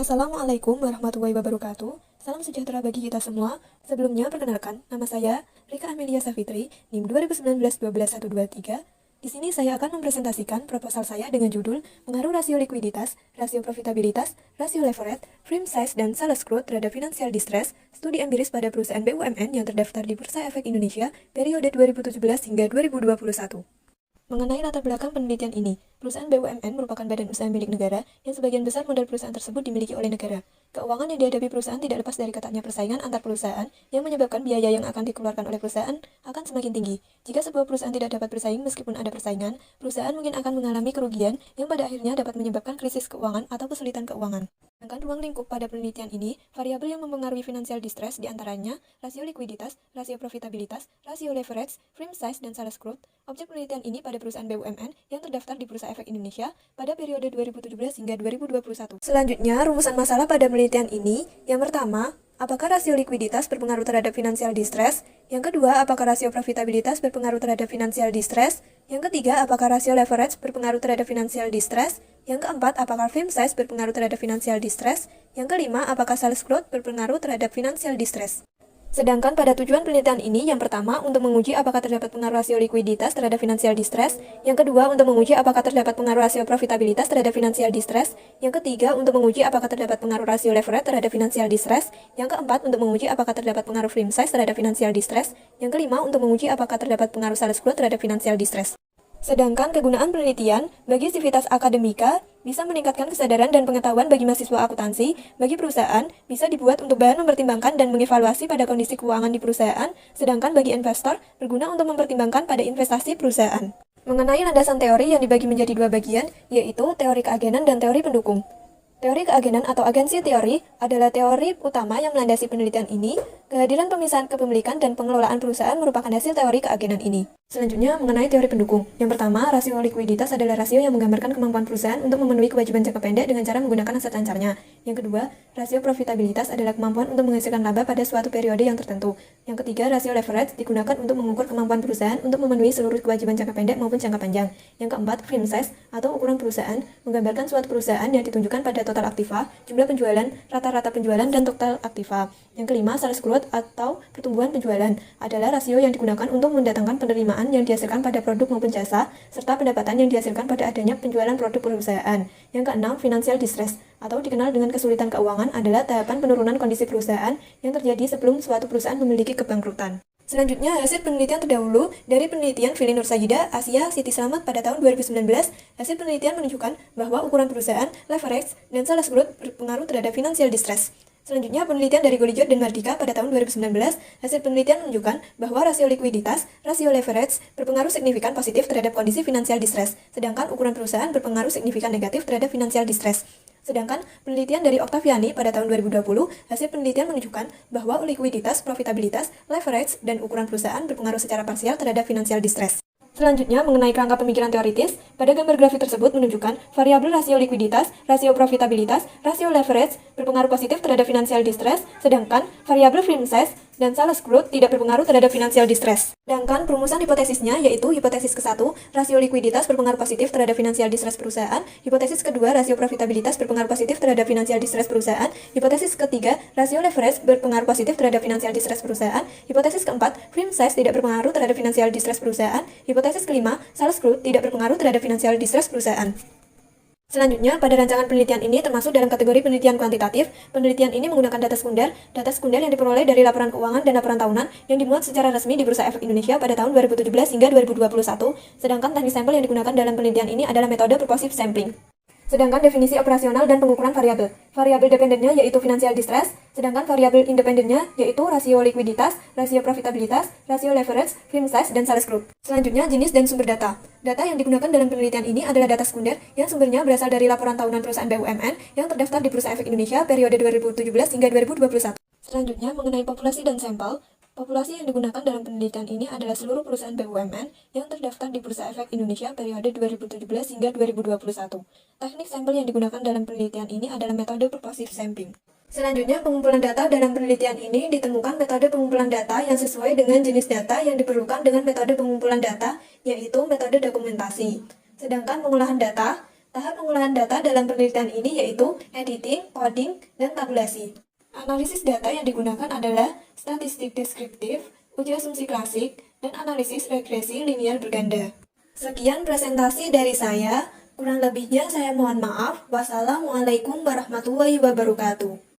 Assalamualaikum warahmatullahi wabarakatuh. Salam sejahtera bagi kita semua. Sebelumnya, perkenalkan, nama saya Rika Amelia Safitri, NIM 2019-12123. Di sini saya akan mempresentasikan proposal saya dengan judul Pengaruh Rasio Likuiditas, Rasio Profitabilitas, Rasio Leverage, Frame Size, dan Sales Growth terhadap Financial Distress, studi empiris pada perusahaan BUMN yang terdaftar di Bursa Efek Indonesia periode 2017 hingga 2021. Mengenai latar belakang penelitian ini, perusahaan BUMN merupakan badan usaha milik negara yang sebagian besar modal perusahaan tersebut dimiliki oleh negara. Keuangan yang dihadapi perusahaan tidak lepas dari ketatnya persaingan antar perusahaan yang menyebabkan biaya yang akan dikeluarkan oleh perusahaan akan semakin tinggi. Jika sebuah perusahaan tidak dapat bersaing meskipun ada persaingan, perusahaan mungkin akan mengalami kerugian yang pada akhirnya dapat menyebabkan krisis keuangan atau kesulitan keuangan. Sedangkan ruang lingkup pada penelitian ini, variabel yang mempengaruhi financial distress diantaranya rasio likuiditas, rasio profitabilitas, rasio leverage, frame size, dan sales growth. Objek penelitian ini pada perusahaan BUMN yang terdaftar di Bursa Efek Indonesia pada periode 2017 hingga 2021. Selanjutnya, rumusan masalah pada penelitian ini. Yang pertama, apakah rasio likuiditas berpengaruh terhadap financial distress? Yang kedua, apakah rasio profitabilitas berpengaruh terhadap financial distress? Yang ketiga, apakah rasio leverage berpengaruh terhadap financial distress? Yang keempat, apakah frame size berpengaruh terhadap financial distress? Yang kelima, apakah sales growth berpengaruh terhadap financial distress? Sedangkan pada tujuan penelitian ini, yang pertama, untuk menguji apakah terdapat pengaruh rasio likuiditas terhadap financial distress. Yang kedua, untuk menguji apakah terdapat pengaruh rasio profitabilitas terhadap financial distress. Yang ketiga, untuk menguji apakah terdapat pengaruh rasio leverage terhadap financial distress. Yang keempat, untuk menguji apakah terdapat pengaruh frame size terhadap financial distress. Yang kelima, untuk menguji apakah terdapat pengaruh sales growth terhadap financial distress. Sedangkan kegunaan penelitian bagi sivitas akademika bisa meningkatkan kesadaran dan pengetahuan bagi mahasiswa akuntansi, bagi perusahaan bisa dibuat untuk bahan mempertimbangkan dan mengevaluasi pada kondisi keuangan di perusahaan, sedangkan bagi investor berguna untuk mempertimbangkan pada investasi perusahaan. Mengenai landasan teori yang dibagi menjadi dua bagian, yaitu teori keagenan dan teori pendukung. Teori keagenan atau agensi teori adalah teori utama yang melandasi penelitian ini. Kehadiran pemisahan kepemilikan dan pengelolaan perusahaan merupakan hasil teori keagenan ini. Selanjutnya, mengenai teori pendukung. Yang pertama, rasio likuiditas adalah rasio yang menggambarkan kemampuan perusahaan untuk memenuhi kewajiban jangka pendek dengan cara menggunakan aset lancarnya. Yang kedua, rasio profitabilitas adalah kemampuan untuk menghasilkan laba pada suatu periode yang tertentu. Yang ketiga, rasio leverage digunakan untuk mengukur kemampuan perusahaan untuk memenuhi seluruh kewajiban jangka pendek maupun jangka panjang. Yang keempat, frame size atau ukuran perusahaan menggambarkan suatu perusahaan yang ditunjukkan pada total aktiva, jumlah penjualan, rata-rata penjualan, dan total aktiva. Yang kelima, sales growth atau pertumbuhan penjualan adalah rasio yang digunakan untuk mendatangkan penerimaan yang dihasilkan pada produk maupun jasa, serta pendapatan yang dihasilkan pada adanya penjualan produk perusahaan. Yang keenam, financial distress atau dikenal dengan kesulitan keuangan adalah tahapan penurunan kondisi perusahaan yang terjadi sebelum suatu perusahaan memiliki kebangkrutan. Selanjutnya, hasil penelitian terdahulu dari penelitian Fili Nur Sayyidah, Asia, Siti Slamet pada tahun 2019, hasil penelitian menunjukkan bahwa ukuran perusahaan, leverage, dan sales growth berpengaruh terhadap financial distress. Selanjutnya, penelitian dari Golijot dan Mardika pada tahun 2019, hasil penelitian menunjukkan bahwa rasio likuiditas, rasio leverage berpengaruh signifikan positif terhadap kondisi financial distress, sedangkan ukuran perusahaan berpengaruh signifikan negatif terhadap financial distress. Sedangkan penelitian dari Octaviani pada tahun 2020, hasil penelitian menunjukkan bahwa likuiditas, profitabilitas, leverage, dan ukuran perusahaan berpengaruh secara parsial terhadap financial distress. Selanjutnya, mengenai kerangka pemikiran teoritis, pada gambar grafik tersebut menunjukkan variabel rasio likuiditas, rasio profitabilitas, rasio leverage berpengaruh positif terhadap financial distress, sedangkan variabel frame size dan sales growth tidak berpengaruh terhadap financial distress. Sedangkan perumusan hipotesisnya yaitu hipotesis ke-1, rasio likuiditas berpengaruh positif terhadap financial distress perusahaan, hipotesis kedua, rasio profitabilitas berpengaruh positif terhadap financial distress perusahaan, hipotesis ketiga, rasio leverage berpengaruh positif terhadap financial distress perusahaan, hipotesis keempat, frame size tidak berpengaruh terhadap financial distress perusahaan, hipotesis kelima, sales growth tidak berpengaruh terhadap financial distress perusahaan. Selanjutnya, pada rancangan penelitian ini termasuk dalam kategori penelitian kuantitatif. Penelitian ini menggunakan data sekunder yang diperoleh dari laporan keuangan dan laporan tahunan yang dimuat secara resmi di Bursa Efek Indonesia pada tahun 2017 hingga 2021, sedangkan teknik sampel yang digunakan dalam penelitian ini adalah metode purposive sampling. Sedangkan definisi operasional dan pengukuran variabel. Variabel dependennya yaitu financial distress, sedangkan variabel independennya yaitu rasio likuiditas, rasio profitabilitas, rasio leverage, frame size, dan sales growth. Selanjutnya, jenis dan sumber data. Data yang digunakan dalam penelitian ini adalah data sekunder yang sumbernya berasal dari laporan tahunan perusahaan BUMN yang terdaftar di Bursa Efek Indonesia periode 2017 hingga 2021. Selanjutnya, mengenai populasi dan sampel. Populasi yang digunakan dalam penelitian ini adalah seluruh perusahaan BUMN yang terdaftar di Bursa Efek Indonesia periode 2017 hingga 2021. Teknik sampel yang digunakan dalam penelitian ini adalah metode purposive sampling. Selanjutnya, pengumpulan data dalam penelitian ini ditemukan metode pengumpulan data yang sesuai dengan jenis data yang diperlukan dengan metode pengumpulan data, yaitu metode dokumentasi. Sedangkan pengolahan data Tahap pengolahan data dalam penelitian ini yaitu editing, coding, dan tabulasi. Analisis data yang digunakan adalah statistik deskriptif, uji asumsi klasik, dan analisis regresi linier berganda. Sekian presentasi dari saya, kurang lebihnya saya mohon maaf. Wassalamualaikum warahmatullahi wabarakatuh.